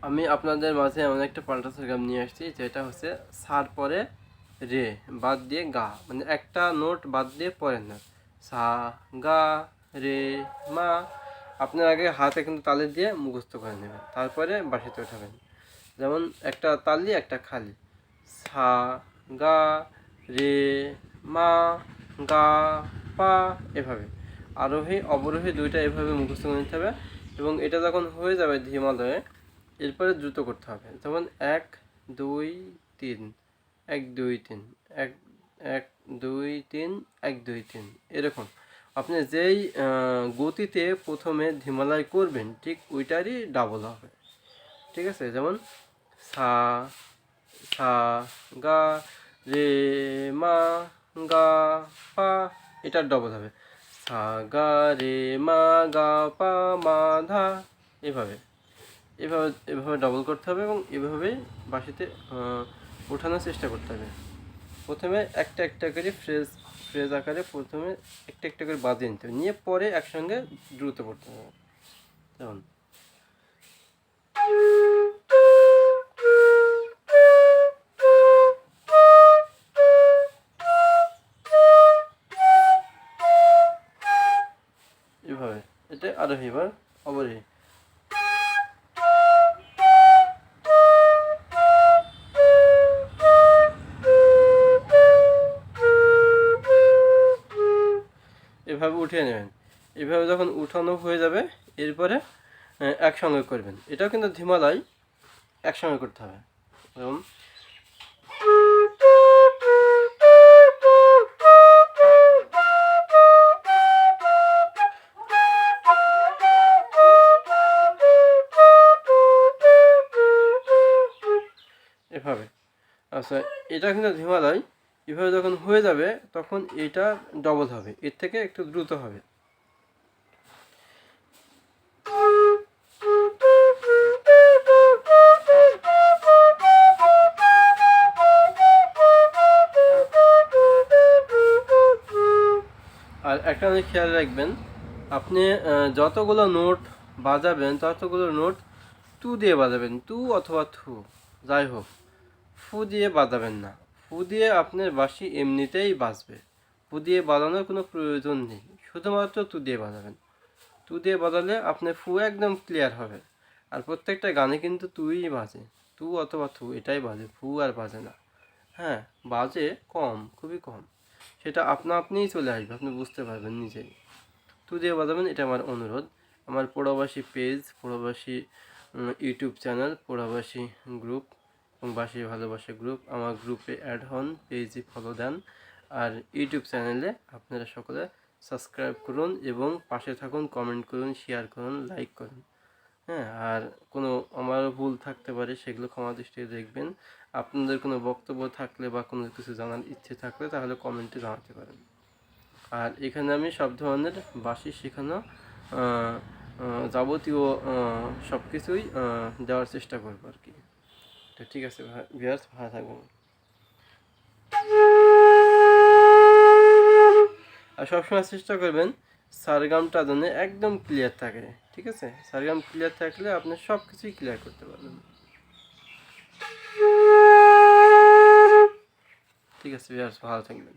আমি আপনাদের মাঝে এমন একটা পাল্টা সরগম নিয়ে আসছি যেটা হচ্ছে সার পরে রে বাদ দিয়ে গা, মানে একটা নোট বাদ দিয়ে পরের নোট সা গা রে মা। আপনার আগে হাতে কিন্তু তালে দিয়ে মুখস্থ করে নেবেন, তারপরে বাঁশিতে ওঠাবেন। যেমন একটা তালি একটা খালি, সা গা রে মা গা পা, এভাবে আরোহী অবরোহী দুইটা এভাবে মুখস্থ করে নিতে হবে। এবং এটা যখন হয়ে যাবে হিমালয়ে, এরপরে দ্রুত করতে হবে। যেমন 1 2 3, 1 2 3, 1 1 2 3, 1 2 3, এরকম আপনি যেই গতিতে প্রথমে হিমালয় করবেন ঠিক ওইটারই ডাবল হবে। ঠিক আছে? যেমন সা সা গা রে মা গা পা, এটার ডবল হবে সা গা রে মা গা পা মা ধা। এভাবে এভাবে এভাবে ডবল করতে হবে এবং এভাবেই বাঁশিতে ওঠানোর চেষ্টা করতে হবে। প্রথমে একটা একটা করে ফ্রেজ ফ্রেজ আকারে প্রথমে একটা একটা করে বাজিয়ে নিতে হবে, নিয়ে পরে একসঙ্গে দ্রুত করতে হবে। যেমন এভাবে, এটা আরোহী বা অবরোহী। এভাবে উঠিয়ে নেবেন। এভাবে যখন উঠানো হয়ে যাবে এরপরে একসঙ্গে করবেন। এটাও কিন্তু হিমালয় একসঙ্গে করতে হবে। যেমন এভাবে। আচ্ছা, এটা কিন্তু হিমালয়। এভাবে যখন হয়ে যাবে তখন এটা ডবল হবে, এর থেকে একটু দ্রুত হবে। আর একটা জিনিস খেয়াল রাখবেন, আপনি যতগুলো নোট বাজাবেন ততগুলো নোট তু দিয়ে বাজাবেন, তু অথবা থু, যাই হোক ফু দিয়ে বাজাবেন না। ফু দিয়ে আপনার বাঁশি এমনিতেই বাজবে, ফু দিয়ে বাজানোর কোনো প্রয়োজন নেই, শুধুমাত্র তু দিয়ে বাজাবেন। তু দিয়ে বাজালে আপনার ফু একদম ক্লিয়ার হবে। আর প্রত্যেকটা গানে কিন্তু তুই বাজে, তু অথবা থু এটাই বাজে, ফু আর বাজে না। হ্যাঁ, বাজে কম, খুবই কম, সেটা আপনা আপনিই চলে আসবে, আপনি বুঝতে পারবেন নিজেই। তু দিয়ে বাজাবেন, এটা আমার অনুরোধ। আমার প্রবাসী পেজ, প্রবাসী ইউটিউব চ্যানেল, প্রবাসী গ্রুপ এবং বাসী ভালোবাসা গ্রুপ, আমার গ্রুপে অ্যাড হন, পেজে ফলো দেন। আর ইউটিউব চ্যানেলে আপনারা সকলে সাবস্ক্রাইব করুন এবং পাশে থাকুন, কমেন্ট করুন, শেয়ার করুন, লাইক করুন। হ্যাঁ, আর কোনো আমার ভুল থাকতে পারে সেগুলো ক্ষমা দৃষ্টিতে দেখবেন। আপনাদের কোনো বক্তব্য থাকলে বা কোনো কিছু জানার ইচ্ছে থাকলে তাহলে কমেন্টে জানাতে পারেন। আর এখানে আমি সব ধরনের বাঁশি শেখানো যাবতীয় সব কিছুই দেওয়ার চেষ্টা করবো আর কি। তো ঠিক আছে ভিউয়ার্স, ভালো থাকবেন। আর সবসময় চেষ্টা করবেন সারগামটা যেন একদম ক্লিয়ার থাকে। ঠিক আছে? সারগাম ক্লিয়ার থাকলে আপনি সব কিছুই ক্লিয়ার করতে পারবেন। ঠিক আছে ভিউয়ার্স, ভালো থাকবেন।